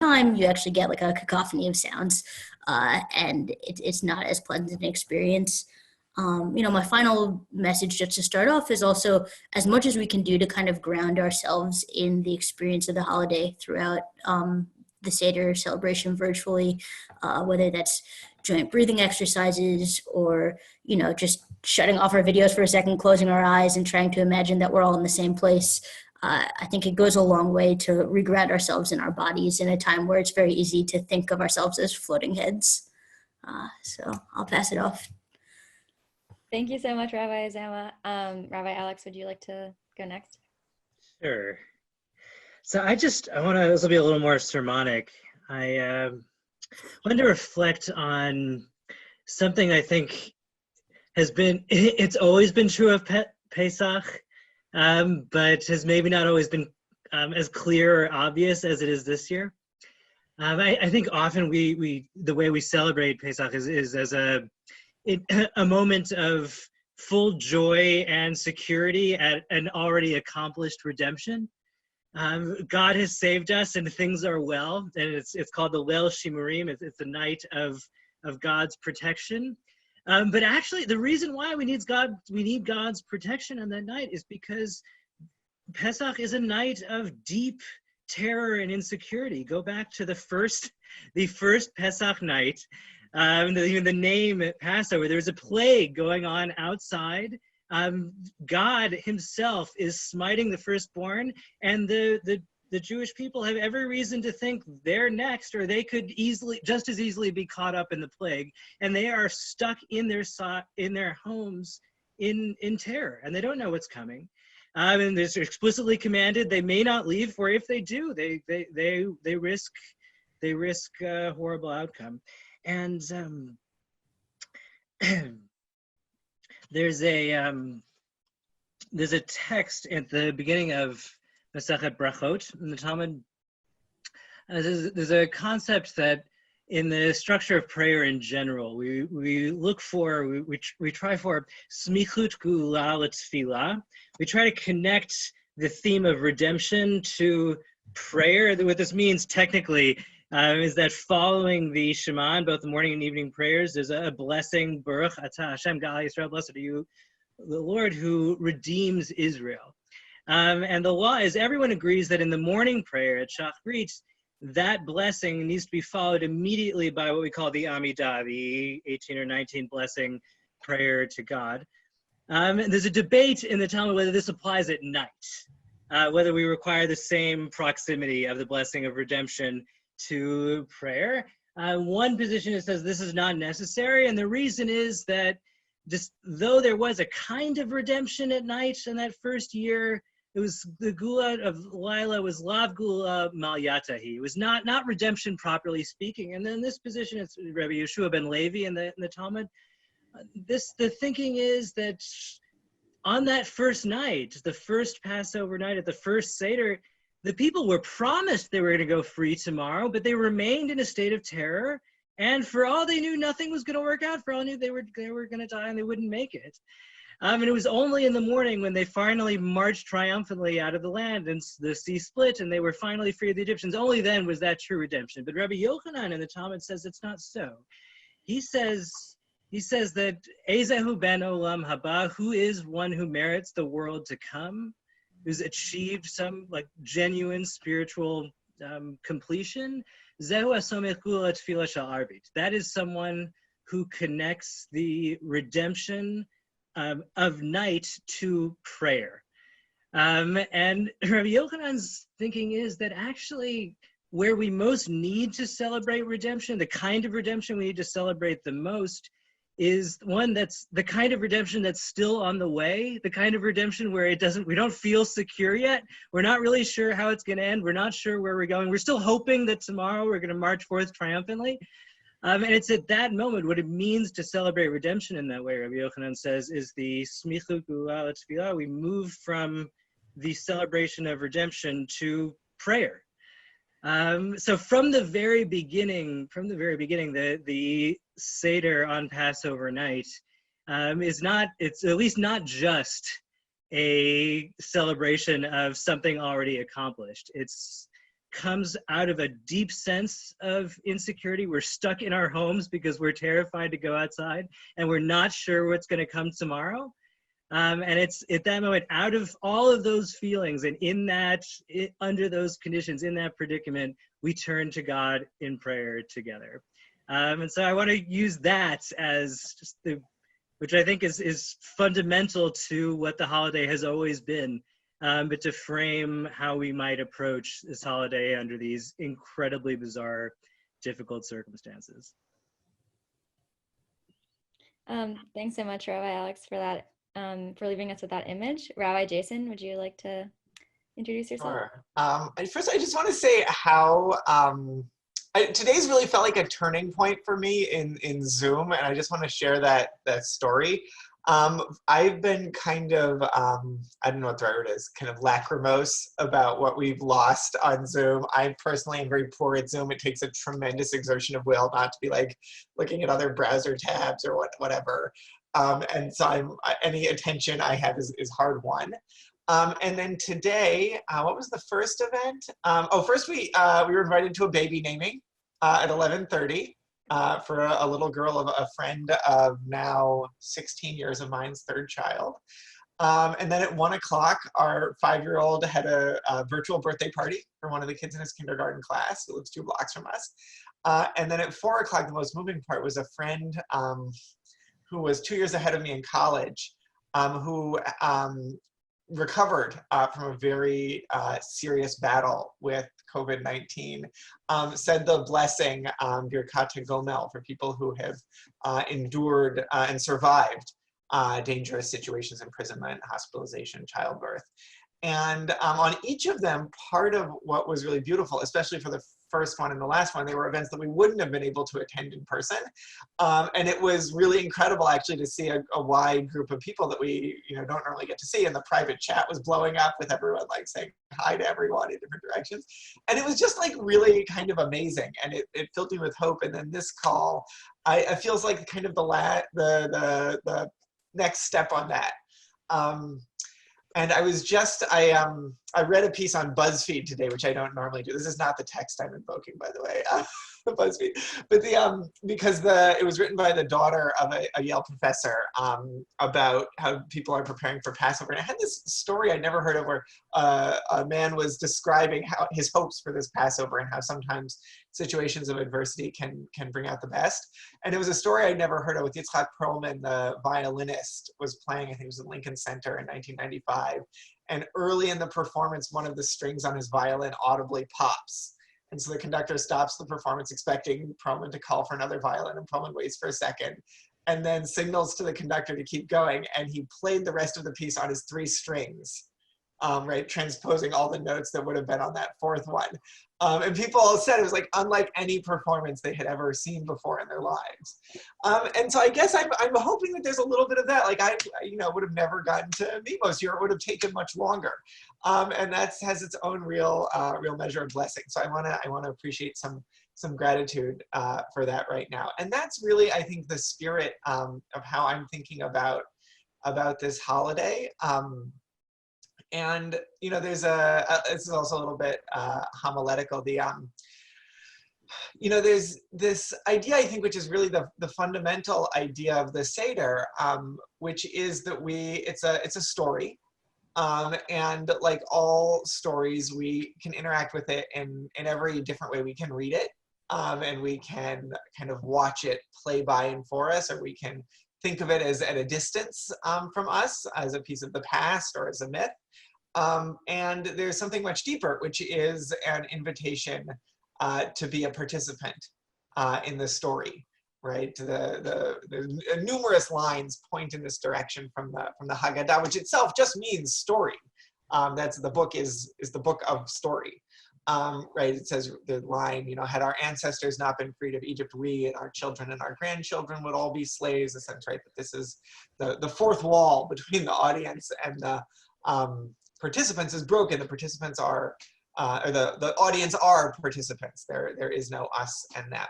time, you actually get like a cacophony of sounds, and it's not as pleasant an experience. My final message just to start off is also as much as we can do to kind of ground ourselves in the experience of the holiday throughout the Seder celebration virtually, whether that's joint breathing exercises or, just shutting off our videos for a second, closing our eyes and trying to imagine that we're all in the same place. I think it goes a long way to reground ourselves in our bodies in a time where it's very easy to think of ourselves as floating heads. So I'll pass it off. Thank you so much, Rabbi Zama. Rabbi Alex, would you like to go next? Sure. So I want to, this will be a little more sermonic. I wanted to reflect on something I think it's always been true of Pesach, but has maybe not always been as clear or obvious as it is this year. I think often the way we celebrate Pesach is as a moment of full joy and security at an already accomplished redemption. God has saved us and things are well, and it's called the Leil Shimurim. It's the night of God's protection. But actually, the reason why we need God's protection on that night is because Pesach is a night of deep terror and insecurity. Go back to the first Pesach night. Even the name Passover, there's a plague going on outside. God himself is smiting the firstborn, and the Jewish people have every reason to think they're next, or they could just as easily be caught up in the plague, and they are stuck in their homes in terror, and they don't know what's coming. And it's explicitly commanded they may not leave, for if they do, they risk a horrible outcome. And there's a text at the beginning of Masechet Brachot in the Talmud. There's a concept that in the structure of prayer in general, we try for smichut geula l'tefillah. We try to connect the theme of redemption to prayer. What this means technically is that following the Shema in both the morning and evening prayers, there's a blessing, Baruch Atah Hashem Gal Yisrael, blessed are you, the Lord who redeems Israel. And the law is everyone agrees that in the morning prayer at Shachrit, that blessing needs to be followed immediately by what we call the Amidah, the 18 or 19 blessing prayer to God. There's a debate in the Talmud whether this applies at night, whether we require the same proximity of the blessing of redemption to prayer. One position says this is not necessary, and the reason is that though there was a kind of redemption at night in that first year, it was the Gula of Lila was Lav Gula Mal Yatahi. It was not redemption properly speaking. And then this position, it's Rabbi Yeshua ben Levi in the Talmud. The thinking is that on that first night, the first Passover night at the first Seder, the people were promised they were going to go free tomorrow, but they remained in a state of terror. And for all they knew, nothing was going to work out. For all they knew, they were going to die and they wouldn't make it. And it was only in the morning when they finally marched triumphantly out of the land and the sea split and they were finally free of the Egyptians. Only then was that true redemption. But Rabbi Yochanan in the Talmud says it's not so. He says that Ezehu ben Olam haba, who is one who merits the world to come, who's achieved some like genuine spiritual completion. Zehu asomech gula tefillah shel arbit. That is someone who connects the redemption of night to prayer. And Rabbi Yochanan's thinking is that actually where we most need to celebrate redemption, the kind of redemption we need to celebrate the most, is one that's the kind of redemption that's still on the way, the kind of redemption where we don't feel secure yet. We're not really sure how it's going to end. We're not sure where we're going. We're still hoping that tomorrow we're going to march forth triumphantly. And it's at that moment, what it means to celebrate redemption in that way, Rabbi Yochanan says, is the smichut geula l'tefillah. We move from the celebration of redemption to prayer. So from the very beginning, the Seder on Passover night it's at least not just a celebration of something already accomplished. It's comes out of a deep sense of insecurity. We're stuck in our homes because we're terrified to go outside and we're not sure what's going to come tomorrow. And it's at that moment, out of all of those feelings and under those conditions, in that predicament, we turn to God in prayer together. And so I want to use that as just which I think is fundamental to what the holiday has always been, but to frame how we might approach this holiday under these incredibly bizarre, difficult circumstances. Thanks so much, Rabbi Alex, for that, for leaving us with that image. Rabbi Jason, would you like to introduce yourself? Sure. First, I just want to say how today's really felt like a turning point for me in Zoom, and I just want to share that story. I've been kind of, I don't know what the right word is, kind of lachrymose about what we've lost on Zoom. I personally am very poor at Zoom. It takes a tremendous exertion of will not to be like looking at other browser tabs or whatever. And so any attention I have is hard won. And then today, what was the first event? First we were invited to a baby naming at 11:30 for a little girl of a friend of now 16 years of mine's third child. And then at 1 o'clock, our 5-year-old had a virtual birthday party for one of the kids in his kindergarten class who lives 2 blocks from us. And then at 4 o'clock, the most moving part was a friend who was 2 years ahead of me in college, who recovered from a very serious battle with COVID-19, said the blessing, Birkat Gomel, for people who have endured and survived dangerous situations, imprisonment, hospitalization, childbirth. And on each of them, part of what was really beautiful, especially for the first one and the last one, they were events that we wouldn't have been able to attend in person. And it was really incredible actually to see a wide group of people that we don't normally get to see. And the private chat was blowing up with everyone like saying hi to everyone in different directions. And it was just like really kind of amazing. And it filled me with hope. And then this call, it feels like kind of the next step on that. And I was just, I read a piece on BuzzFeed today, which I don't normally do. This is not the text I'm invoking, by the way, BuzzFeed. But because it was written by the daughter of a Yale professor about how people are preparing for Passover. And I had this story I'd never heard of where a man was describing how his hopes for this Passover and how sometimes situations of adversity can bring out the best. And it was a story I'd never heard of with Yitzhak Perlman, the violinist, was playing, I think it was at Lincoln Center in 1995. And early in the performance, one of the strings on his violin audibly pops. And so the conductor stops the performance expecting Perlman to call for another violin, and Perlman waits for a second and then signals to the conductor to keep going. And he played the rest of the piece on his 3 strings, right, transposing all the notes that would have been on that 4th one. And people said it was like unlike any performance they had ever seen before in their lives. And so I guess I'm hoping that there's a little bit of that. Like I would have never gotten to meet most of you, or it would have taken much longer. And that has its own real measure of blessing. So I want to appreciate some gratitude for that right now. And that's really, I think, the spirit of how I'm thinking about this holiday. And there's this is also a little bit homiletical. There's this idea, I think, which is really the fundamental idea of the Seder, which is that it's a story, and like all stories, we can interact with it in every different way. We can read it, and we can kind of watch it play by and for us, or we can think of it as at a distance from us, as a piece of the past or as a myth. And there's something much deeper, which is an invitation to be a participant in the story, right? The numerous lines point in this direction from the Haggadah, which itself just means story. That's the book is the book of story. Right, it says the line, had our ancestors not been freed of Egypt, we and our children and our grandchildren would all be slaves. The sense, right, that this is the 4th wall between the audience and the participants is broken. The participants are, or the audience are participants. There is no us and them.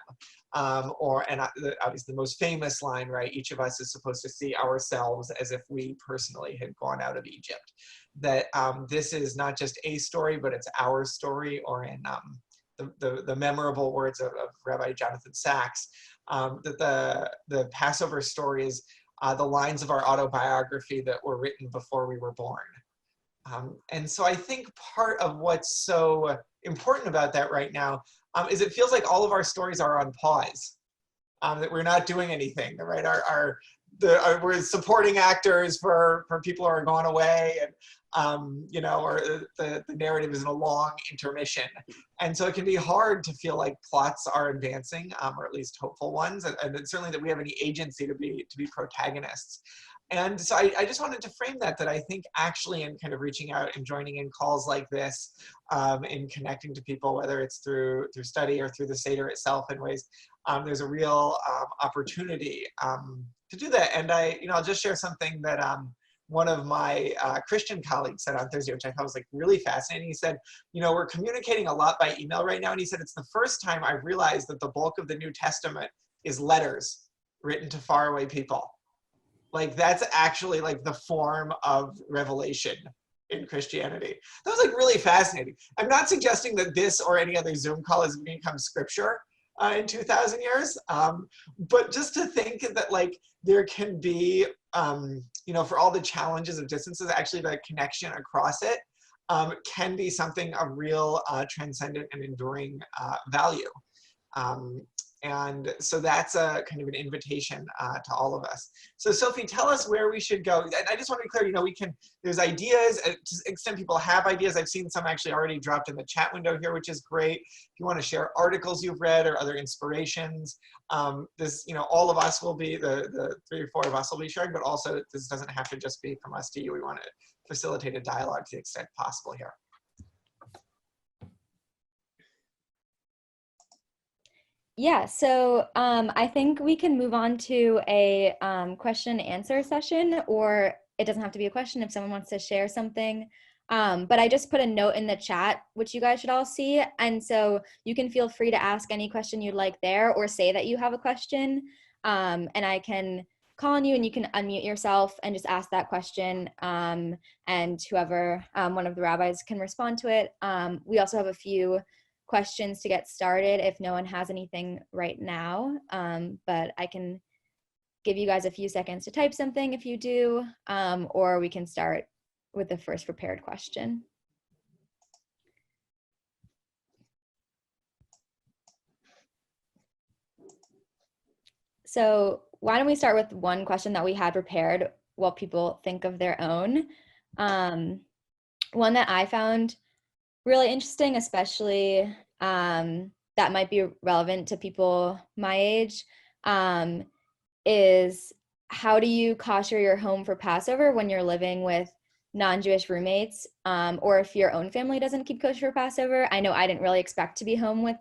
Obviously the most famous line, right? Each of us is supposed to see ourselves as if we personally had gone out of Egypt. that this is not just a story, but it's our story, or in the memorable words of Rabbi Jonathan Sachs, that the Passover story is the lines of our autobiography that were written before we were born. And so I think part of what's so important about that right now is it feels like all of our stories are on pause, that we're not doing anything, right? We're supporting actors for people who are going away, and or the narrative is in a long intermission. And so it can be hard to feel like plots are advancing, or at least hopeful ones, and certainly that we have any agency to be protagonists. And so I just wanted to frame that I think actually in kind of reaching out and joining in calls like this, in connecting to people, whether it's through study or through the Seder itself in ways, there's a real opportunity to do that. And I'll just share something that one of my Christian colleagues said on Thursday, which I thought was like really fascinating. He said, we're communicating a lot by email right now. And he said, it's the first time I've realized that the bulk of the New Testament is letters written to faraway people. Like that's actually like the form of revelation in Christianity. That was like really fascinating. I'm not suggesting that this or any other Zoom call has become scripture in 2,000 years, but just to think that like there can be, for all the challenges of distances, actually the connection across it can be something of real transcendent and enduring value. And so that's a kind of an invitation to all of us. So Sophie, tell us where we should go. And I just want to be clear, there's ideas, to the extent people have ideas. I've seen some actually already dropped in the chat window here, which is great. If you want to share articles you've read or other inspirations, all of us will be, the 3 or 4 of us will be sharing, but also this doesn't have to just be from us to you. We want to facilitate a dialogue to the extent possible here. Yeah, so I think we can move on to a question and answer session, or it doesn't have to be a question if someone wants to share something. But I just put a note in the chat, which you guys should all see. And so you can feel free to ask any question you'd like there, or say that you have a question. And I can call on you and you can unmute yourself and just ask that question. And whoever, one of the rabbis can respond to it. We also have a few questions to get started if no one has anything right now, but I can give you guys a few seconds to type something if you do, or we can start with the first prepared question. So why don't we start with one question that we had prepared while people think of their own. One that I found really interesting, especially that might be relevant to people my age, is how do you kosher your home for Passover when you're living with non-Jewish roommates, or if your own family doesn't keep kosher for Passover? I know I didn't really expect to be home with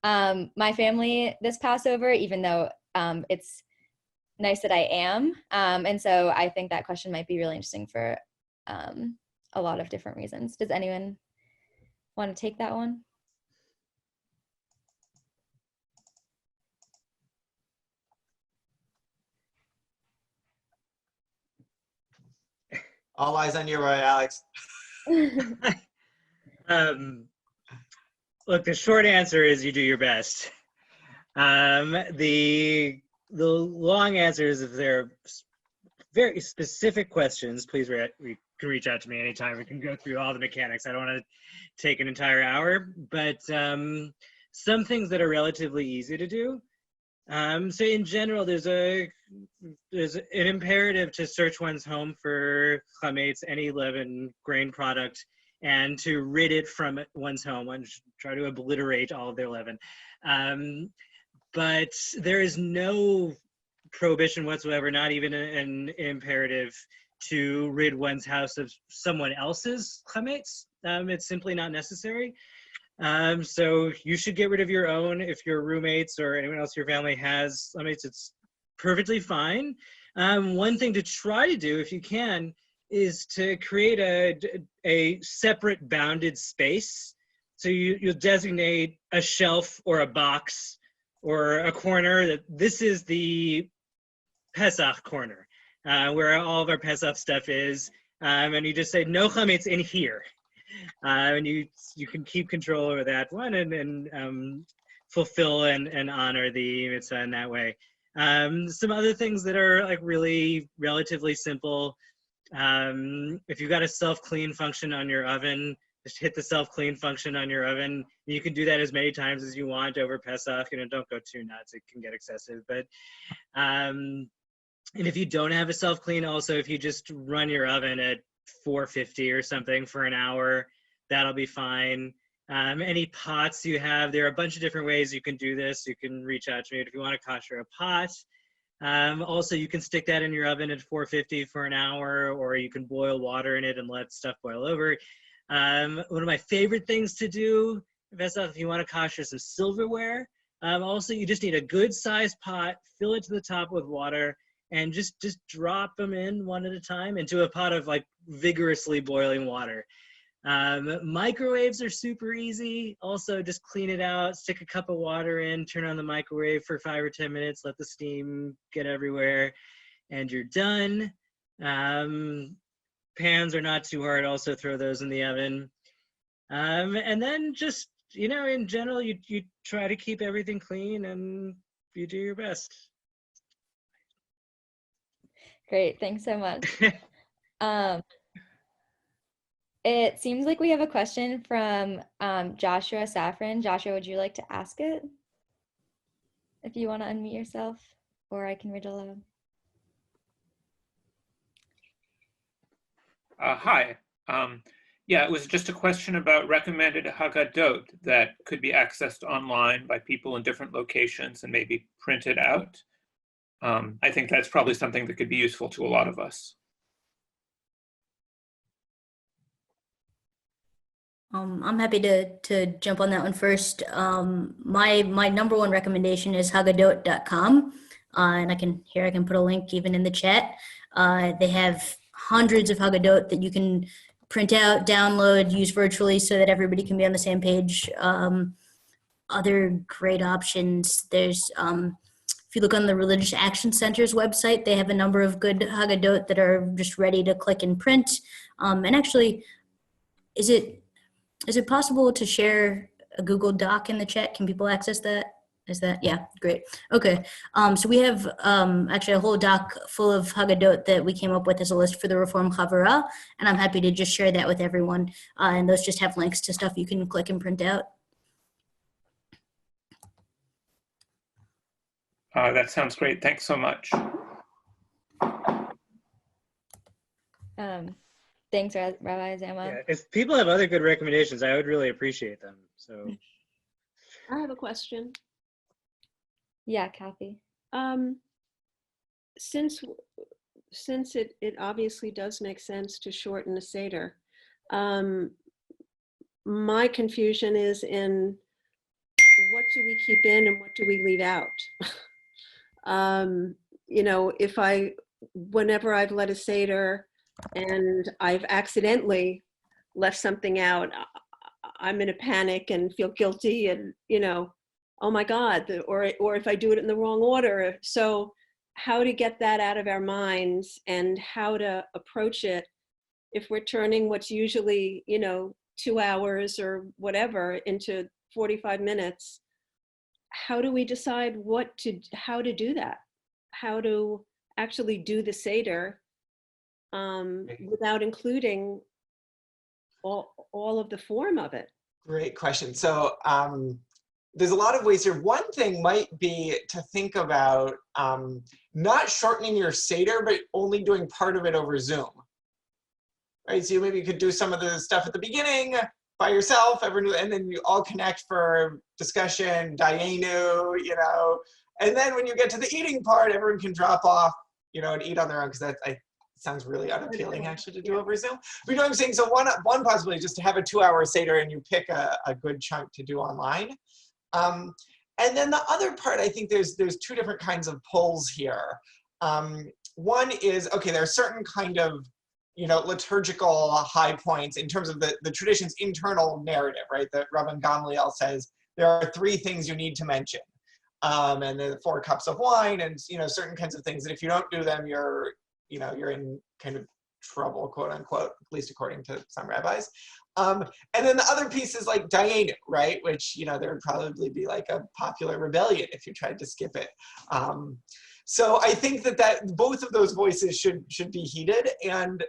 my family this Passover, even though it's nice that I am. And so I think that question might be really interesting for a lot of different reasons. Does anyone want to take that one? All eyes on you, Alex. Look, the short answer is you do your best. The long answer is if there are very specific questions, please you can reach out to me anytime. We can go through all the mechanics. I don't want to take an entire hour, but some things that are relatively easy to do. So in general, there's an imperative to search one's home for chametz, any leaven grain product, and to rid it from one's home and try to obliterate all of their leaven. But there is no prohibition whatsoever, not even an imperative to rid one's house of someone else's chametz. It's simply not necessary. So you should get rid of your own. If your roommates or anyone else in your family has chametz, it's perfectly fine. One thing to try to do, if you can, is to create a separate bounded space. So you'll designate a shelf or a box or a corner that this is the Pesach corner, where all of our Pesach stuff is. and you just say no chametz in here, and you can keep control over that one and fulfill and honor the mitzvah in that way. Some other things that are like really relatively simple. If you've got a self-clean function on your oven, just hit the self-clean function on your oven. You can do that as many times as you want over Pesach. Don't go too nuts; it can get excessive. But and if you don't have a self-clean, also if you just run your oven at 450 or something for an hour, that'll be fine. Any pots you have, there are a bunch of different ways you can do this. You can reach out to me if you want to kosher a pot. Also, you can stick that in your oven at 450 for an hour, or you can boil water in it and let stuff boil over. One of my favorite things to do, if you want to kosher some silverware, also you just need a good sized pot, fill it to the top with water, and just drop them in one at a time into a pot of like vigorously boiling water. Microwaves are super easy. Also, just clean it out, stick a cup of water in, turn on the microwave for 5 or 10 minutes, let the steam get everywhere, and you're done. Pans are not too hard. Also throw those in the oven. And then just, in general, you try to keep everything clean and you do your best. Great, thanks so much. It seems like we have a question from Joshua Safran. Joshua, would you like to ask it? If you want to unmute yourself, or I can read aloud. Hi. Yeah, it was just a question about recommended Haggadot that could be accessed online by people in different locations and maybe printed out. I think that's probably something that could be useful to a lot of us. I'm happy to jump on that one first. My number one recommendation is haggadot.com, and I can put a link even in the chat. They have hundreds of Haggadot that you can print out, download, use virtually so that everybody can be on the same page. Other great options. There's if you look on the Religious Action Center's website, they have a number of good Haggadot that are just ready to click and print. And actually, is it possible to share a Google Doc in the chat? Can people access that? Yeah, great. Okay, so we have actually a whole doc full of Haggadot that we came up with as a list for the Reform Chavurah, and I'm happy to just share that with everyone. And those just have links to stuff you can click and print out. That sounds great. Thanks so much. Thanks, Rabbi Zama. Yeah, if people have other good recommendations, I would really appreciate them. So, I have a question. Yeah, Kathy. Since it obviously does make sense to shorten the Seder, my confusion is in what do we keep in and what do we leave out? Whenever I've led a Seder and I've accidentally left something out, I'm in a panic and feel guilty and, oh my God, or if I do it in the wrong order. So how to get that out of our minds and how to approach it if we're turning what's usually, 2 hours or whatever into 45 minutes. How do we decide how to do that? How to actually do the Seder without including all of the form of it? Great question. So there's a lot of ways here. One thing might be to think about not shortening your Seder, but only doing part of it over Zoom. Right, so maybe you could do some of the stuff at the beginning by yourself, and then you all connect for discussion, dayenu, and then when you get to the eating part, everyone can drop off, and eat on their own, because that sounds really unappealing actually to do over Zoom. But I'm saying, so one possibility is just to have a 2-hour Seder and you pick a good chunk to do online. And then the other part, I think there's 2 different kinds of pulls here. One is, okay, there are certain kind of liturgical high points in terms of the tradition's internal narrative, right? That Rabban Gamliel says there are 3 things you need to mention, and the 4 cups of wine, and certain kinds of things that if you don't do them, you're in kind of trouble, quote unquote, at least according to some rabbis. And then the other piece is like Dayenu, right? Which, you know, there would probably be like a popular rebellion if you tried to skip it. So I think that both of those voices should be heeded. And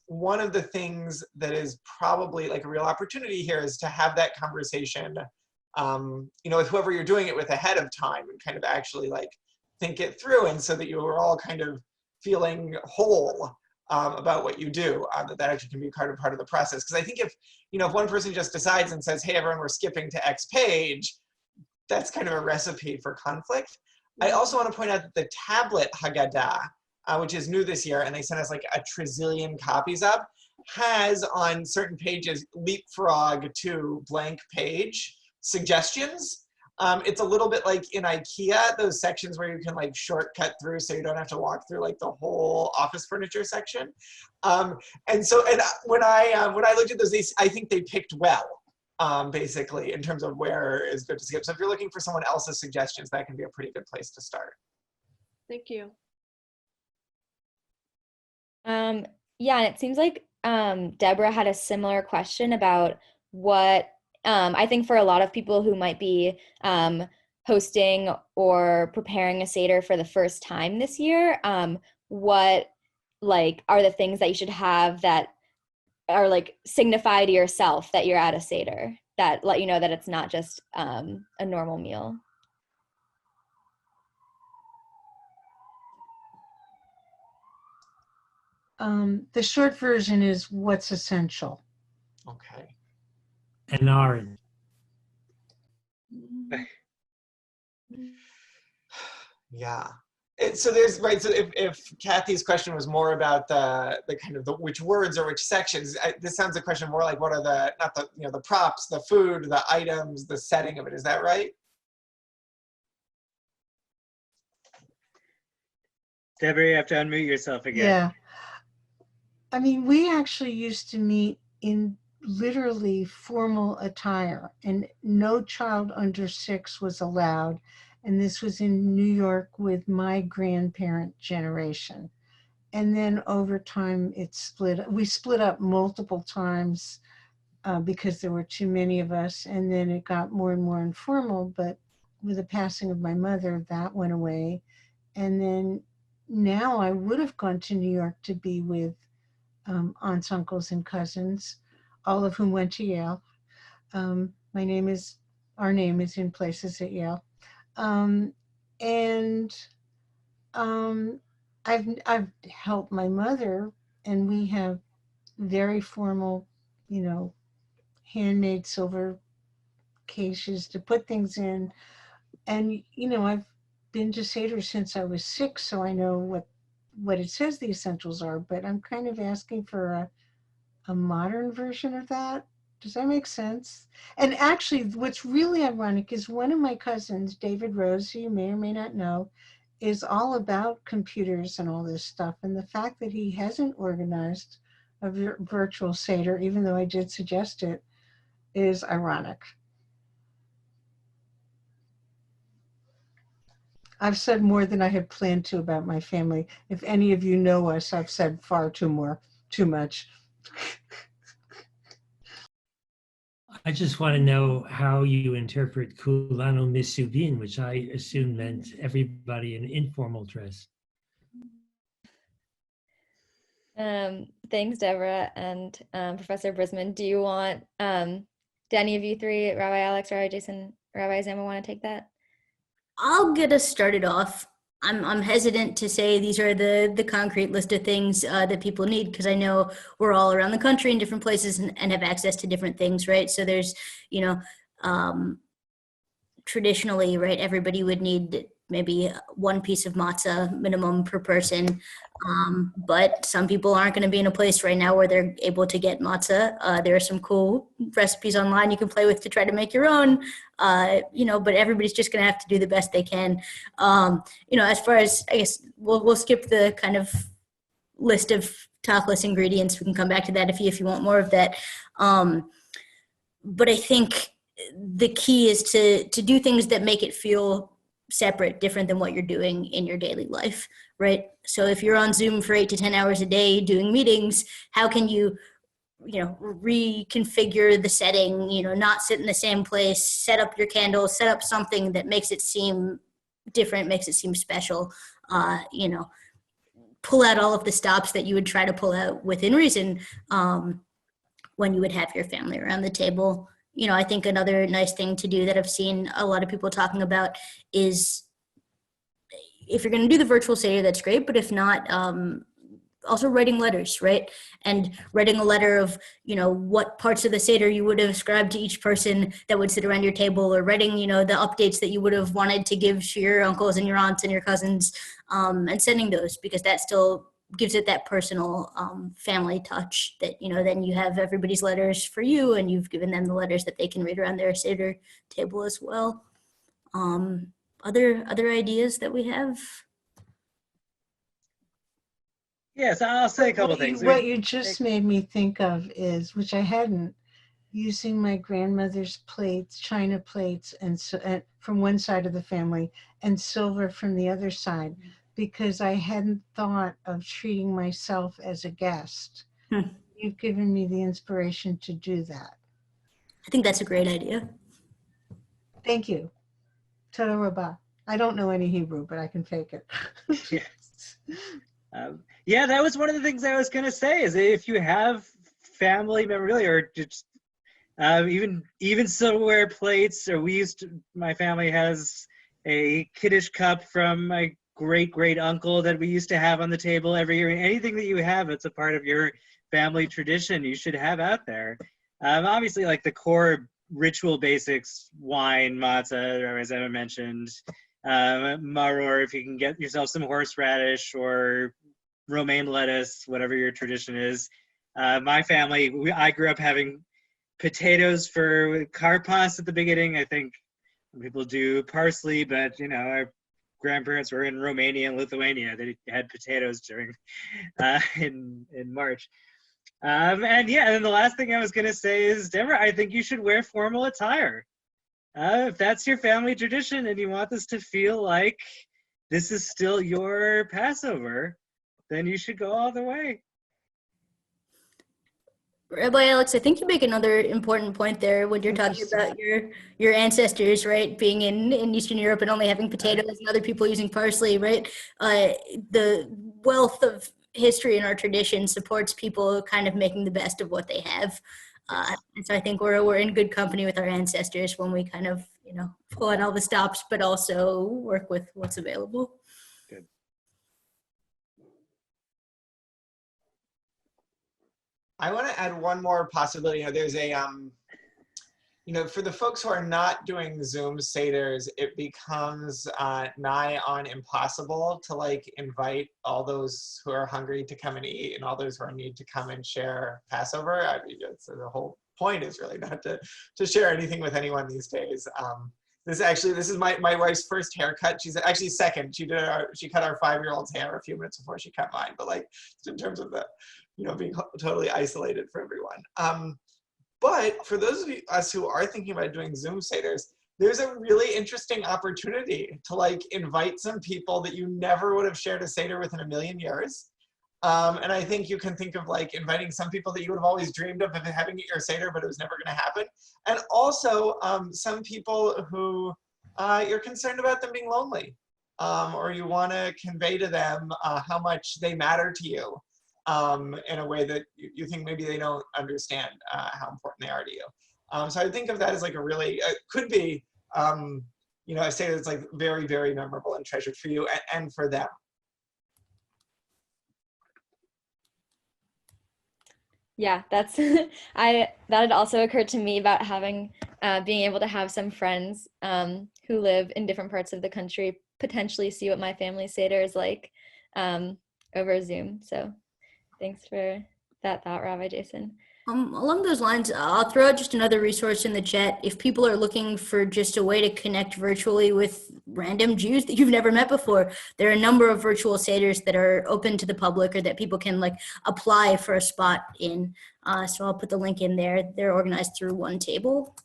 one of the things that is probably like a real opportunity here is to have that conversation, you know, with whoever you're doing it with ahead of time, and kind of actually like think it through, and so that you are all kind of feeling whole about what you do, that actually can be part of the process. Because I think if, you know, if one person just decides and says, hey, everyone, we're skipping to X page, that's kind of a recipe for conflict. I also want to point out that the tablet Haggadah, which is new this year, and they sent us like a trillion copies of, has on certain pages leapfrog to blank page suggestions. It's a little bit like in IKEA, those sections where you can like shortcut through so you don't have to walk through like the whole office furniture section. And when I looked at those, I think they picked well, basically, in terms of where is good to skip. So if you're looking for someone else's suggestions, that can be a pretty good place to start. Thank you. Yeah, and it seems like Deborah had a similar question about what I think for a lot of people who might be hosting or preparing a Seder for the first time this year, what like are the things that you should have that are like signify to yourself that you're at a Seder, that let you know that it's not just a normal meal? The short version is what's essential. Okay. An orange. Yeah. So there's, right, so if Kathy's question was more about the kind of the which words or which sections, this sounds a question more like what are the, not the, you know, the props, the food, the items, the setting of it. Is that right? Deborah, you have to unmute yourself again. Yeah. I mean, we actually used to meet in literally formal attire, and no child under 6 was allowed. And this was in New York with my grandparent generation. And then over time, we split up multiple times because there were too many of us. And then it got more and more informal. But with the passing of my mother, that went away. And then now I would have gone to New York to be with aunts, uncles, and cousins, all of whom went to Yale. Our name is in places at Yale. I've helped my mother, and we have very formal, you know, handmade silver cases to put things in. And, you know, I've been to Seder since I was 6, so I know what it says the essentials are, but I'm kind of asking for a modern version of that. Does that make sense? And actually, what's really ironic is one of my cousins, David Rose, who you may or may not know, is all about computers and all this stuff. And the fact that he hasn't organized a virtual Seder, even though I did suggest it, is ironic. I've said more than I had planned to about my family. If any of you know us, I've said far too much. I just want to know how you interpret Kulanu Misubin, which I assume meant everybody in informal dress. Thanks, Deborah and Professor Brisman. Do you want, do any of you three, Rabbi Alex, Rabbi Jason, Rabbi Zama, want to take that? I'll get us started off. I'm hesitant to say these are the concrete list of things that people need, because I know we're all around the country in different places and have access to different things, right? So there's, you know, traditionally, right, everybody would need maybe one piece of matzah minimum per person. But some people aren't going to be in a place right now where they're able to get matzah. There are some cool recipes online you can play with to try to make your own, you know, but everybody's just going to have to do the best they can. You know, as far as, I guess, we'll skip the kind of list of tachlis ingredients. We can come back to that if you want more of that. But I think the key is to do things that make it feel separate, different than what you're doing in your daily life, right? So if you're on Zoom for 8 to 10 hours a day doing meetings, how can you, reconfigure the setting, not sit in the same place, set up your candles, set up something that makes it seem different, makes it seem special, pull out all of the stops that you would try to pull out within reason when you would have your family around the table. I think another nice thing to do that I've seen a lot of people talking about is, if you're going to do the virtual Seder, that's great. But if not, also writing letters, right? And writing a letter of, what parts of the Seder you would have ascribed to each person that would sit around your table, or writing, the updates that you would have wanted to give to your uncles and your aunts and your cousins, and sending those, because that still gives it that personal family touch that, then you have everybody's letters for you, and you've given them the letters that they can read around their Seder table as well. Other ideas that we have? Yes, I'll say a couple things. What you just made me think of is, which I hadn't, using my grandmother's plates, china plates, and from one side of the family, and silver from the other side, because I hadn't thought of treating myself as a guest. You've given me the inspiration to do that. I think that's a great idea. Thank you. Toda Rabbah. I don't know any Hebrew, but I can fake it. Yes. Yeah, that was one of the things I was going to say, is if you have family memorabilia, or just even silverware plates, or my family has a Kiddush cup from my great uncle that we used to have on the table every year. Anything that you have, it's a part of your family tradition, you should have out there. Obviously, like the core ritual basics, wine, matzah, as Emma mentioned, maror, if you can get yourself some horseradish or romaine lettuce, whatever your tradition is. My family, I grew up having potatoes for karpas at the beginning. I think people do parsley, but our grandparents were in Romania and Lithuania. They had potatoes during in March. And then the last thing I was going to say is, Deborah, I think you should wear formal attire. If that's your family tradition and you want this to feel like this is still your Passover, then you should go all the way. Rabbi Alex, I think you make another important point there when you're talking about your ancestors, right, being in Eastern Europe and only having potatoes and other people using parsley, right? The wealth of history in our tradition supports people kind of making the best of what they have. And so I think we're in good company with our ancestors when we kind of, pull out all the stops, but also work with what's available. Good. I want to add one more possibility. There's a, for the folks who are not doing Zoom Seders, it becomes nigh on impossible to invite all those who are hungry to come and eat, and all those who are in need to come and share Passover. I mean, the whole point is really not to share anything with anyone these days. This is my wife's first haircut. She's actually second. She cut our 5-year-old's hair a few minutes before she cut mine. But in terms of the, being totally isolated for everyone. But for those of us who are thinking about doing Zoom Seders, there's a really interesting opportunity to invite some people that you never would have shared a Seder with in a million years. And I think you can think of inviting some people that you would have always dreamed of having at your Seder, but it was never going to happen. And also some people who you're concerned about them being lonely, or you want to convey to them how much they matter to you in a way that you think maybe they don't understand how important they are to you. So I think of that as a really, could be, a Seder that's very, very memorable and treasured for you and for them. Yeah, that's that had also occurred to me about having being able to have some friends who live in different parts of the country potentially see what my family Seder is like over Zoom. So thanks for that thought, Rabbi Jason. Along those lines, I'll throw out just another resource in the chat. If people are looking for just a way to connect virtually with random Jews that you've never met before, there are a number of virtual Seders that are open to the public, or that people can apply for a spot in. So I'll put the link in there. They're organized through One Table.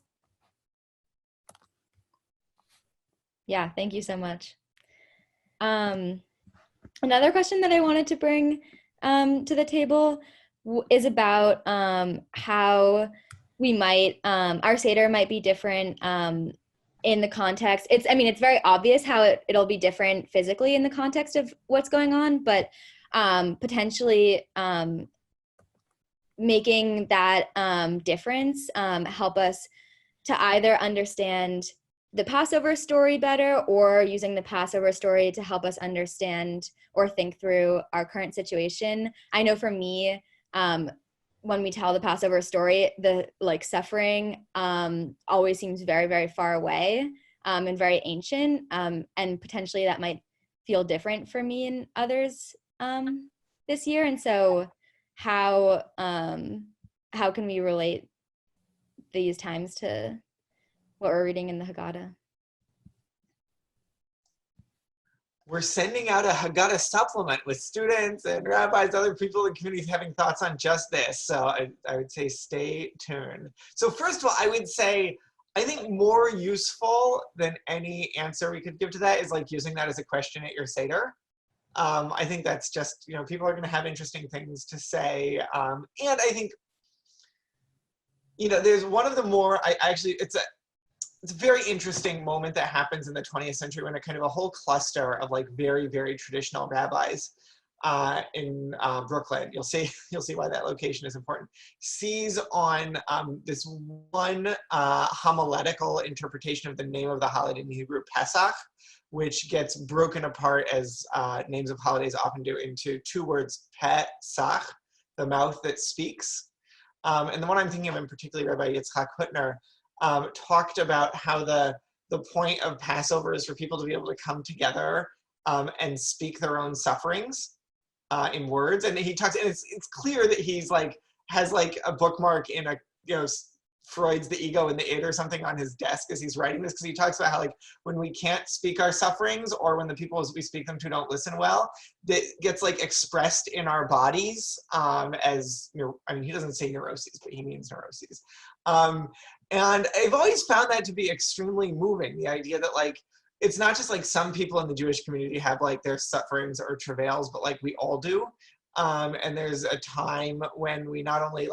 Yeah, thank you so much. Another question that I wanted to bring to the table is about how we might, our Seder might be different in the context. I mean, it's very obvious how it'll be different physically in the context of what's going on, but potentially making that difference help us to either understand the Passover story better, or using the Passover story to help us understand or think through our current situation. I know for me, when we tell the Passover story, the suffering always seems very, very far away and very ancient, and potentially that might feel different for me and others this year. And so how can we relate these times to what we're reading in the Haggadah? We're sending out a Haggadah supplement with students and rabbis, other people in the community having thoughts on just this. So I would say stay tuned. So first of all, I would say, I think more useful than any answer we could give to that is like using that as a question at your Seder. I think that's just, people are going to have interesting things to say. And I think, there's one of the more, it's a very interesting moment that happens in the 20th century when a kind of a whole cluster of like very, very traditional rabbis in Brooklyn, you'll see why that location is important, seize on this one homiletical interpretation of the name of the holiday in Hebrew, Pesach, which gets broken apart as names of holidays often do into two words, Pesach, the mouth that speaks. And the one I'm thinking of in particular, Rabbi Yitzchak Hutner, talked about how the point of Passover is for people to be able to come together and speak their own sufferings in words. And he talks, and it's clear that he's has a bookmark in a, Freud's The Ego and the Id or something on his desk as he's writing this, because he talks about how when we can't speak our sufferings, or when the people we speak them to don't listen well, that gets expressed in our bodies as, he doesn't say neuroses, but he means neuroses. And I've always found that to be extremely moving, the idea that it's not just some people in the Jewish community have their sufferings or travails, but we all do. And there's a time when we not only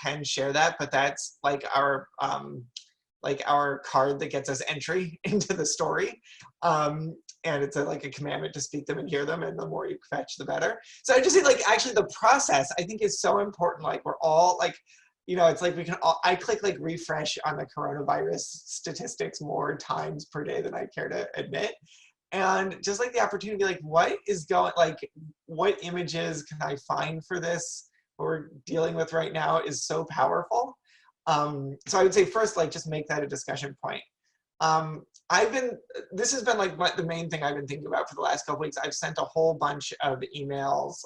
can share that, but that's our card that gets us entry into the story. And it's a commandment to speak them and hear them, and the more you fetch, the better. So I just say actually the process I think is so important. We're all it's we can all, I click refresh on the coronavirus statistics more times per day than I care to admit. And just the opportunity to be what is going, what images can I find for this, what we're dealing with right now is so powerful. So I would say first, just make that a discussion point. This has been the main thing I've been thinking about for the last couple weeks. I've sent a whole bunch of emails,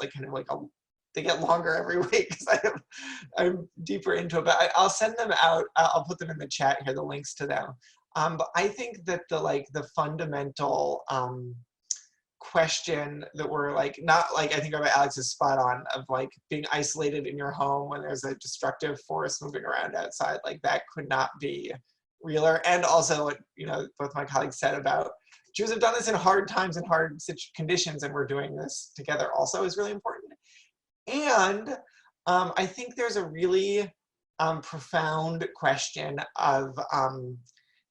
they get longer every week because I'm deeper into it, but I'll send them out. I'll put them in the chat here, the links to them. But I think that the fundamental question that we're not I think Rabbi Alex is spot on, of being isolated in your home when there's a destructive force moving around outside, that could not be realer. And also what both my colleagues said about Jews have done this in hard times and hard conditions, and we're doing this together also is really important. And I think there's a really profound question of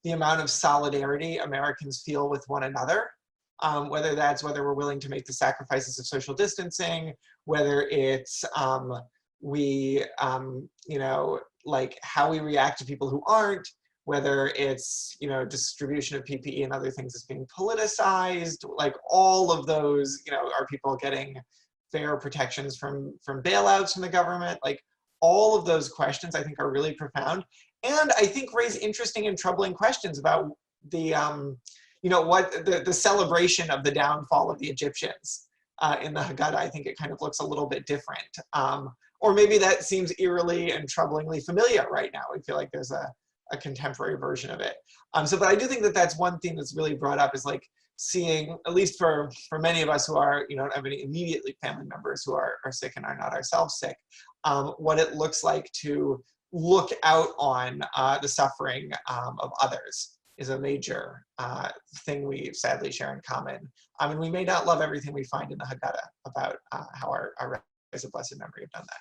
the amount of solidarity Americans feel with one another, whether we're willing to make the sacrifices of social distancing, whether it's how we react to people who aren't, whether it's distribution of PPE and other things is being politicized, all of those, are people getting fair protections from bailouts from the government? All of those questions I think are really profound, and I think raise interesting and troubling questions about the the celebration of the downfall of the Egyptians in the Haggadah. I think it kind of looks a little bit different, or maybe that seems eerily and troublingly familiar right now. I feel like there's a contemporary version of it. But I do think that that's one thing that's really brought up, is seeing, at least for many of us who are, don't have any immediately family members who are sick and are not ourselves sick, what it looks like to look out on the suffering of others. is a major thing we sadly share in common. And we may not love everything we find in the Haggadah about how our rabbis of blessed memory have done that.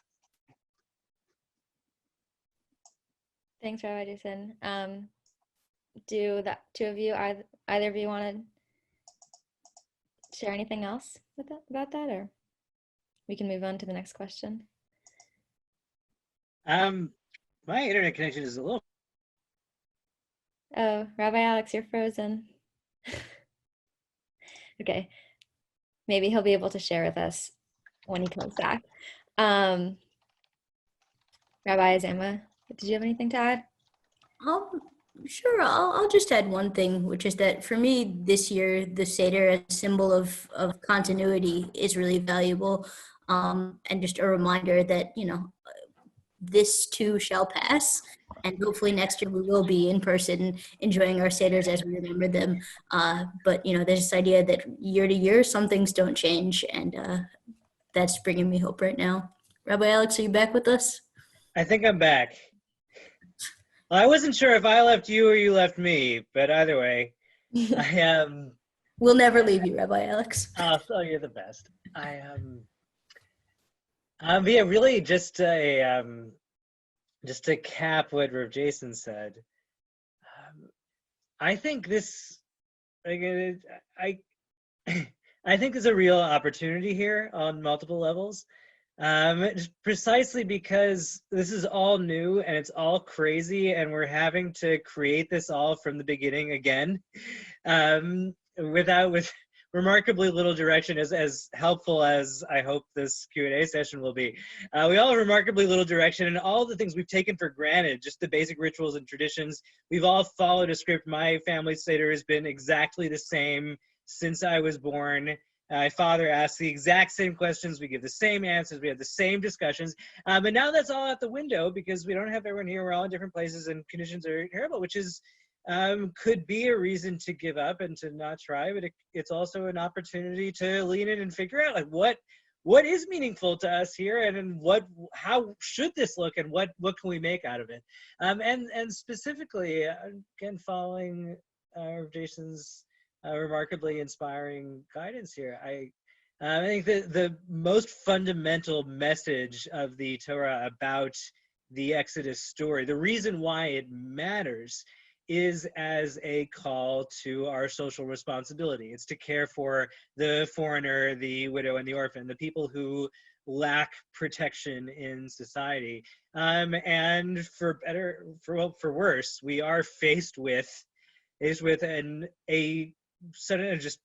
Thanks, Rabbi Jason. Do the two of you, either of you want to share anything else with about that, or we can move on to the next question? My internet connection is a little. Oh, Rabbi Alex, you're frozen. Okay, maybe he'll be able to share with us when he comes back. Rabbi Azama, did you have anything to add? Sure, I'll just add one thing, which is that for me this year, the Seder as a symbol of continuity is really valuable. And just a reminder that, this too shall pass. And hopefully next year we will be in person enjoying our Seders as we remember them. But, there's this idea that year to year, some things don't change. And that's bringing me hope right now. Rabbi Alex, are you back with us? I think I'm back. Well, I wasn't sure if I left you or you left me, but either way, I am. We'll never leave you, Rabbi Alex. Oh, you're the best. I yeah, really, just to cap what Rav Jason said. I think this, I think there's a real opportunity here on multiple levels. Precisely because this is all new and it's all crazy and we're having to create this all from the beginning again, with remarkably little direction, as helpful as I hope this Q&A session will be. We all have remarkably little direction, and all the things we've taken for granted, just the basic rituals and traditions, we've all followed a script. My family Seder has been exactly the same since I was born. My father asks the exact same questions. We give the same answers. We have the same discussions. And now that's all out the window because we don't have everyone here. We're all in different places and conditions are terrible, which is could be a reason to give up and to not try. But it's also an opportunity to lean in and figure out like what is meaningful to us here, and how should this look, and what can we make out of it? And specifically, again, following Jason's remarkably inspiring guidance here. I think that the most fundamental message of the Torah about the Exodus story, the reason why it matters, is as a call to our social responsibility. It's to care for the foreigner, the widow, and the orphan, the people who lack protection in society. And for better, for worse, we are faced with a sudden just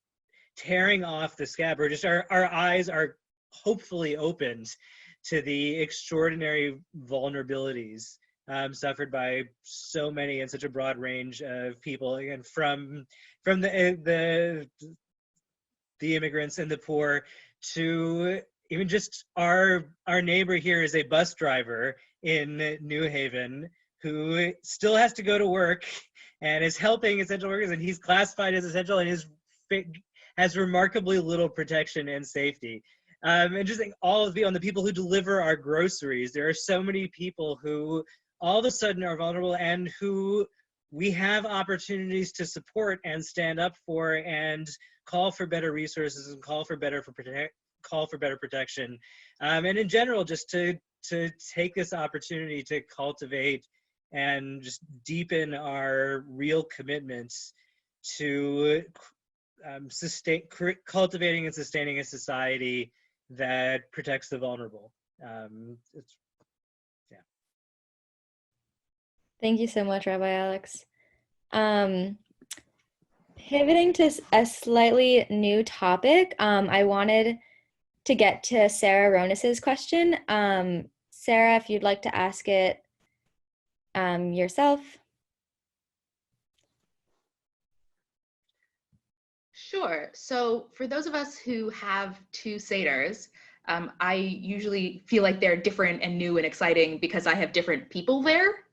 tearing off the scab, or just our eyes are hopefully opened to the extraordinary vulnerabilities suffered by so many and such a broad range of people, again, from the immigrants and the poor to even just our neighbor here is a bus driver in New Haven who still has to go to work and is helping essential workers, and he's classified as essential and has remarkably little protection and safety. And just think all of the people who deliver our groceries, there are so many people who all of a sudden are vulnerable and who we have opportunities to support and stand up for and call for better resources and call for better protection. And in general, just to take this opportunity to cultivate and just deepen our real commitments to cultivating and sustaining a society that protects the vulnerable. Thank you so much, Rabbi Alex. Pivoting to a slightly new topic, I wanted to get to Sarah Ronis's question. Sarah, if you'd like to ask it yourself. Sure. So for those of us who have two Seders, I usually feel like they're different and new and exciting because I have different people there.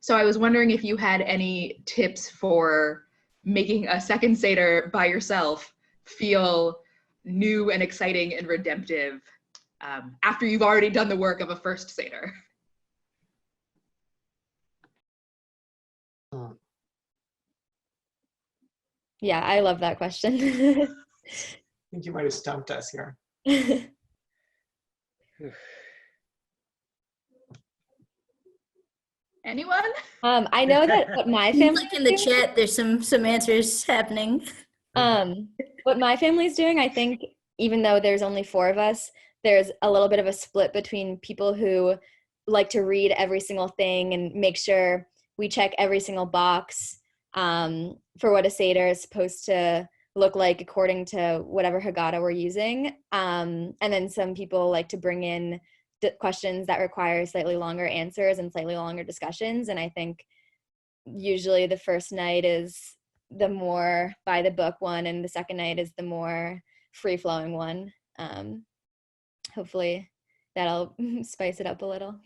So I was wondering if you had any tips for making a second Seder by yourself feel new and exciting and redemptive after you've already done the work of a first Seder. Yeah, I love that question. I think you might have stumped us here. Anyone? I know that what my Seems family like in the chat, there's some answers happening. what my family's doing, I think, even though there's only 4 of us, there's a little bit of a split between people who like to read every single thing and make sure we check every single box for what a Seder is supposed to look like according to whatever Haggadah we're using. And then some people like to bring in questions that require slightly longer answers and slightly longer discussions. And I think usually the first night is the more by the book one, and the second night is the more free-flowing one. Hopefully that'll spice it up a little.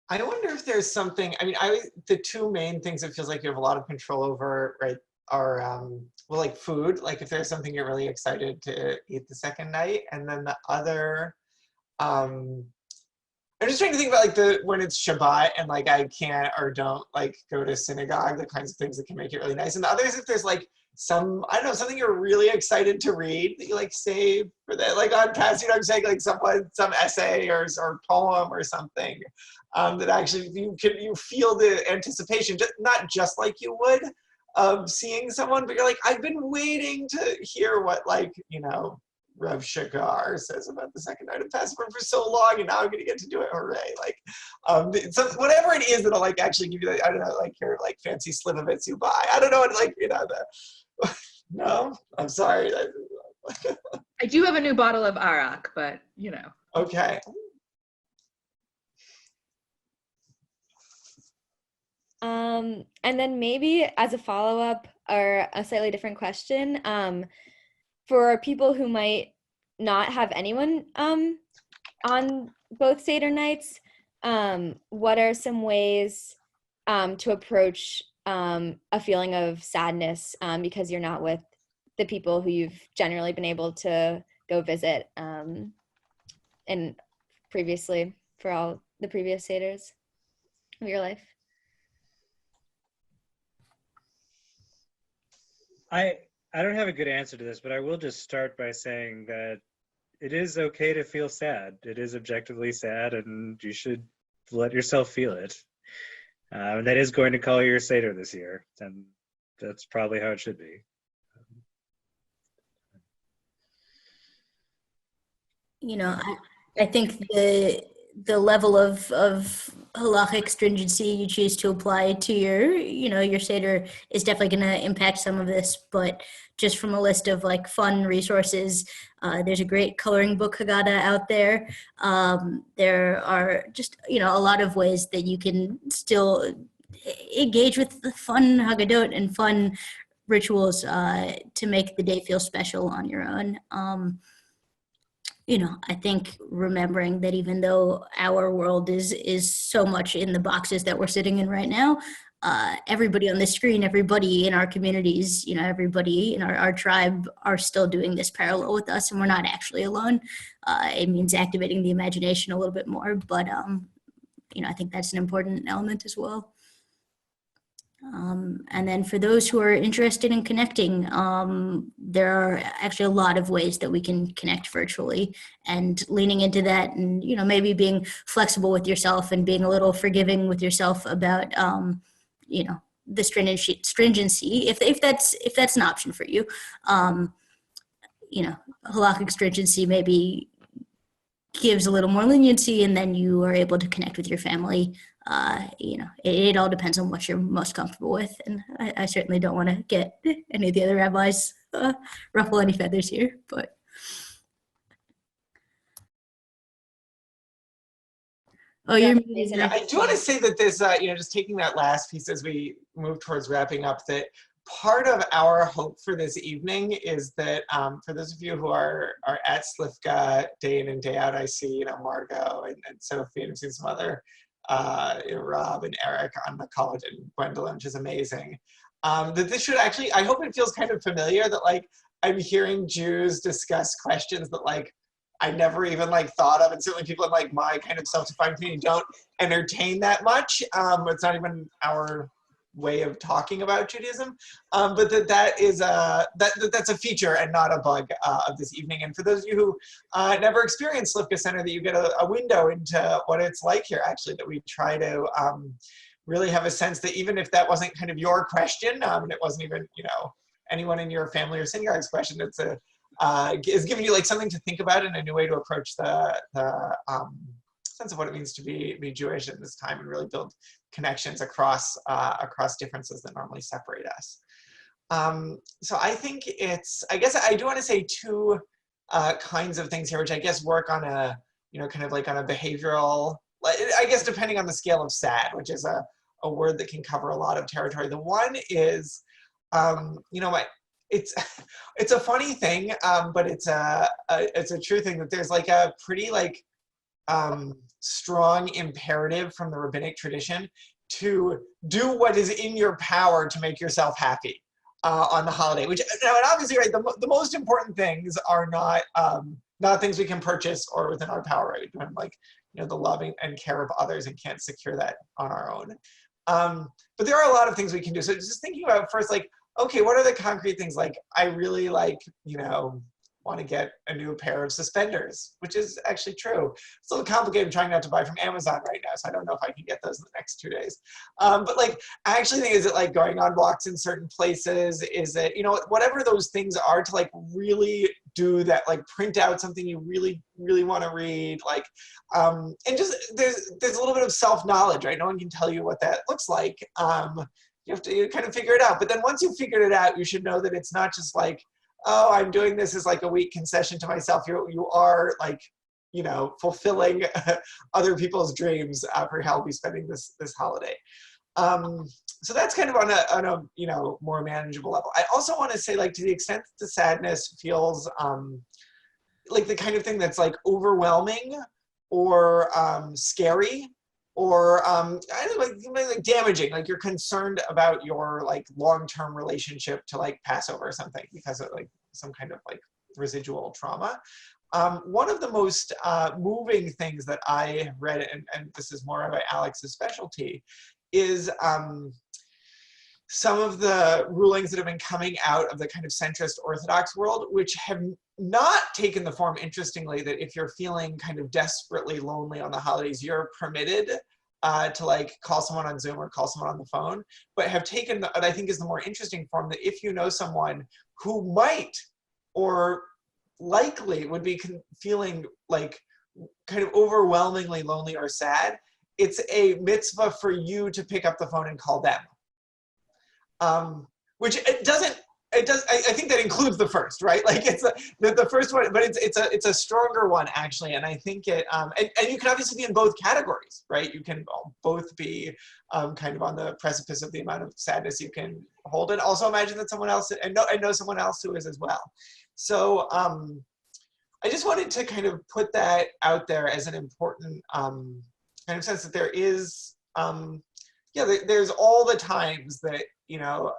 I wonder if there's something, I mean, the 2 main things it feels like you have a lot of control over, right, are, well, like food, like if there's something you're really excited to eat the second night, and then the other, I'm just trying to think about like when it's Shabbat and like I can't or don't like go to synagogue, the kinds of things that can make it really nice. And the other is if there's like some, I don't know, something you're really excited to read that you like save for that, like on past, you know, I'm saying like some essay or poem or something that actually you feel the anticipation, not just like you would of seeing someone, but you're like, I've been waiting to hear what like, you know, Rav Shagar says about the second night of Passover for so long, and now I'm gonna get to do it, hooray. Like, so whatever it is that'll like actually give you, I don't know, like your like fancy slivovitz you buy. I don't know, like, you know, no, I'm sorry. I do have a new bottle of arak, but you know. Okay. And then maybe as a follow-up or a slightly different question, for people who might not have anyone on both Seder nights, what are some ways to approach a feeling of sadness because you're not with the people who you've generally been able to go visit and previously for all the previous Seders of your life? I don't have a good answer to this, but I will just start by saying that it is okay to feel sad. It is objectively sad, and you should let yourself feel it. And that is going to call your Seder this year, and that's probably how it should be. You know, I think the level of halachic stringency you choose to apply to your Seder is definitely going to impact some of this, but just from a list of like fun resources, there's a great coloring book Haggadah out there. There are just, a lot of ways that you can still engage with the fun Haggadot and fun rituals to make the day feel special on your own. I think remembering that even though our world is so much in the boxes that we're sitting in right now, everybody on the screen, everybody in our communities, everybody in our tribe are still doing this parallel with us, and we're not actually alone. It means activating the imagination a little bit more, but I think that's an important element as well. And then for those who are interested in connecting, there are actually a lot of ways that we can connect virtually, and leaning into that, and maybe being flexible with yourself and being a little forgiving with yourself about the stringency, if that's an option for you. Halakhic stringency maybe gives a little more leniency, and then you are able to connect with your family. It all depends on what you're most comfortable with, and I certainly don't want to get any of the other rabbis ruffle any feathers here, but you're muted. Yeah, I do want to say that this, just taking that last piece as we move towards wrapping up, that part of our hope for this evening is that for those of you who are at Slifka day in and day out, I see, Margot and Sophie, and I've seen some other Rob and Eric on the college, and Gwendolyn, which is amazing. That this should actually, I hope it feels kind of familiar that like I'm hearing Jews discuss questions that like I never even like thought of, and certainly people in like my kind of self-defined community don't entertain that much. It's not even our way of talking about Judaism, but that's a feature and not a bug of this evening. And for those of you who never experienced Slifka Center, that you get a window into what it's like here, actually, that we try to really have a sense that even if that wasn't kind of your question, and it wasn't even, you know, anyone in your family or synagogue's question, it's is giving you like something to think about and a new way to approach the sense of what it means to be Jewish at this time and really build connections across differences that normally separate us. So I think I guess I do want to say two kinds of things here, which I guess work on a, you know, kind of like on a behavioral, I guess depending on the scale of sad, which is a word that can cover a lot of territory. The one is, you know, it's a funny thing, but it's a true thing that there's like a pretty like strong imperative from the rabbinic tradition to do what is in your power to make yourself happy on the holiday. Which now, and obviously, right, the most important things are not things we can purchase or within our power, right? Doing like, you know, the loving and care of others, and can't secure that on our own. But there are a lot of things we can do. So just thinking about first, like, okay, what are the concrete things? Like, I really like, you know, want to get a new pair of suspenders, which is actually true. It's a little complicated. I'm trying not to buy from Amazon right now, so I don't know if I can get those in the next 2 days. But like, I actually think, is it like going on walks in certain places? Is it, you know, whatever those things are, to like really do that, like print out something you really, really want to read, like, and just there's a little bit of self-knowledge, right? No one can tell you what that looks like. You have to kind of figure it out. But then once you've figured it out, you should know that it's not just like, oh, I'm doing this as like a weak concession to myself. You are like, you know, fulfilling other people's dreams for how I'll be spending this holiday. So that's kind of on a you know, more manageable level. I also want to say, like, to the extent that the sadness feels like the kind of thing that's like overwhelming or scary, or I don't know, like damaging, like you're concerned about your like long-term relationship to like Passover or something because of like some kind of like residual trauma. One of the most moving things that I read, and this is more about Alex's specialty, is some of the rulings that have been coming out of the kind of centrist Orthodox world, which have not taken the form, interestingly, that if you're feeling kind of desperately lonely on the holidays, you're permitted to like call someone on Zoom or call someone on the phone, but have taken what I think is the more interesting form, that if you know someone who might or likely would be feeling like kind of overwhelmingly lonely or sad, it's a mitzvah for you to pick up the phone and call them. Which I think that includes the first, right? Like it's the first one, but it's a stronger one actually. And I think it, and you can obviously be in both categories, right? You can both be kind of on the precipice of the amount of sadness you can hold, and also imagine that someone else, and know someone else who is as well. So I just wanted to kind of put that out there as an important kind of sense that there is, there's all the times that, you know,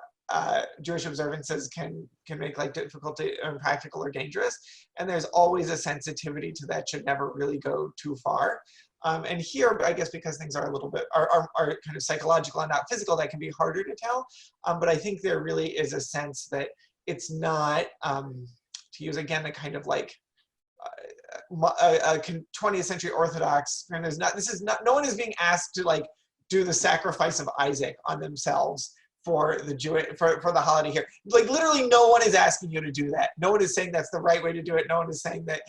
Jewish observances can make like difficult, impractical, or dangerous, and there's always a sensitivity to that should never really go too far. And here, I guess because things are a little bit are kind of psychological and not physical, that can be harder to tell. But I think there really is a sense that it's not, to use again the kind of like 20th century Orthodox, and no one is being asked to like do the sacrifice of Isaac on themselves for the holiday here. Like literally no one is asking you to do that. No one is saying that's the right way to do it. No one is saying that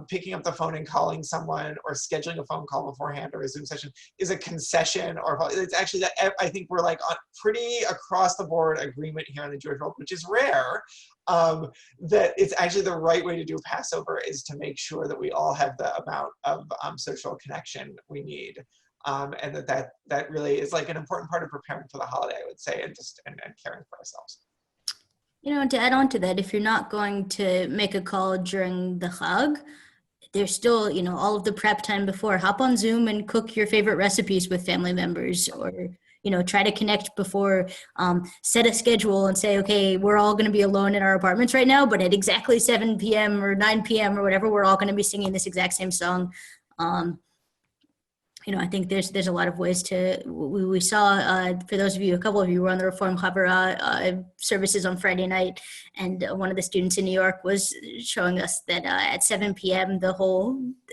picking up the phone and calling someone or scheduling a phone call beforehand or a Zoom session is a concession, or it's actually that I think we're like on pretty across the board agreement here in the Jewish world, which is rare, that it's actually the right way to do Passover is to make sure that we all have the amount of social connection we need. And that really is like an important part of preparing for the holiday, I would say, and caring for ourselves. You know, to add on to that, if you're not going to make a call during the Chag, there's still, you know, all of the prep time before. Hop on Zoom and cook your favorite recipes with family members, or, try to connect before, set a schedule and say, okay, we're all going to be alone in our apartments right now, but at exactly 7 p.m. or 9 p.m. or whatever, we're all going to be singing this exact same song. I think there's a lot of ways to, we saw, for those of you, a couple of you were on the Reform Chavurah services on Friday night, and one of the students in New York was showing us that at 7 p.m.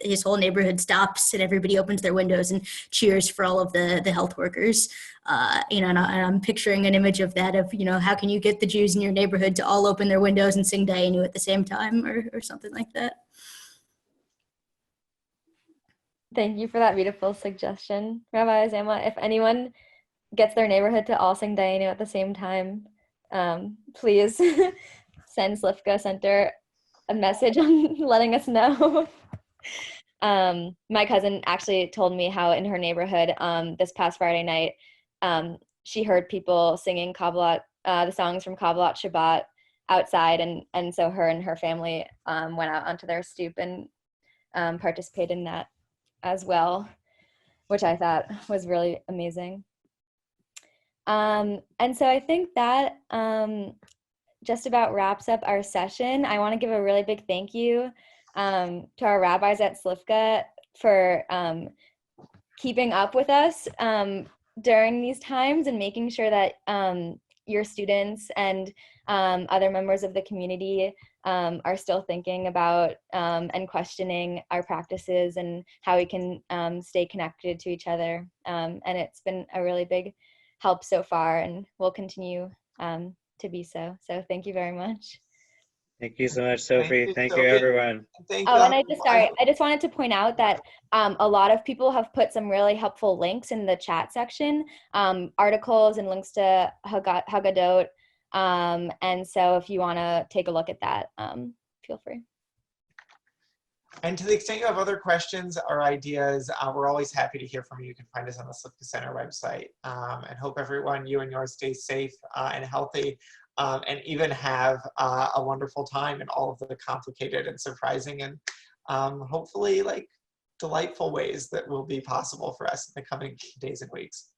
his whole neighborhood stops and everybody opens their windows and cheers for all of the health workers. And I'm picturing an image of that, of, how can you get the Jews in your neighborhood to all open their windows and sing Dayenu at the same time, or something like that. Thank you for that beautiful suggestion, Rabbi Zama. If anyone gets their neighborhood to all sing Dayenu at the same time, please send Slifka Center a message on letting us know. My cousin actually told me how in her neighborhood this past Friday night, she heard people singing Kabbalat, the songs from Kabbalat Shabbat outside, and so her and her family went out onto their stoop and participated in that as well, which I thought was really amazing. And so I think that just about wraps up our session. I want to give a really big thank you to our rabbis at Slifka for keeping up with us during these times and making sure that your students and other members of the community are still thinking about and questioning our practices and how we can stay connected to each other. And it's been a really big help so far, and will continue to be so. So thank you very much. Thank you so much, Sophie. Thank you, Sophie. everyone. Thank you. And I just wanted to point out that a lot of people have put some really helpful links in the chat section, articles and links to Haggadot. And so if you want to take a look at that, feel free. And to the extent you have other questions or ideas, we're always happy to hear from you. You can find us on the Slifka Center website. And hope everyone, you and yours, stay safe and healthy, and even have a wonderful time in all of the complicated and surprising and hopefully delightful ways that will be possible for us in the coming days and weeks.